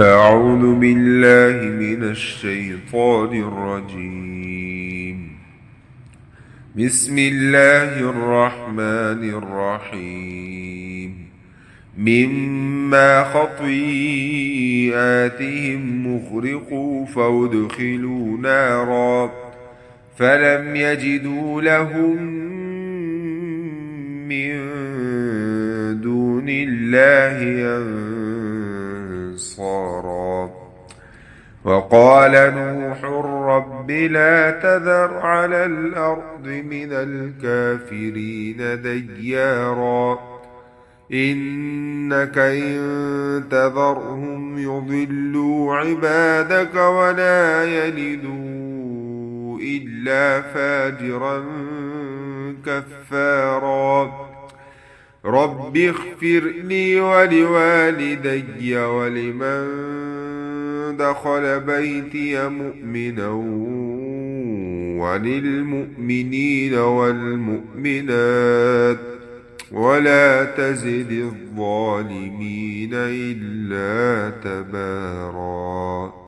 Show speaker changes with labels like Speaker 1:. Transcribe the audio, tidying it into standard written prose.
Speaker 1: أعوذ بالله من الشيطان الرجيم. بسم الله الرحمن الرحيم. مما خطيئاتهم مغرقوا فادخلوا نارا فلم يجدوا لهم من دون الله أنصارا. وقال نوح رب لا تذر على الأرض من الكافرين ديارا إنك إن تذرهم يضلوا عبادك ولا يلدوا إلا فاجرا كفارا. رب اغفر لي ولوالدي ولمن دخل بيتي مؤمنا وللمؤمنين والمؤمنات ولا تزد الظالمين إلا تبارا.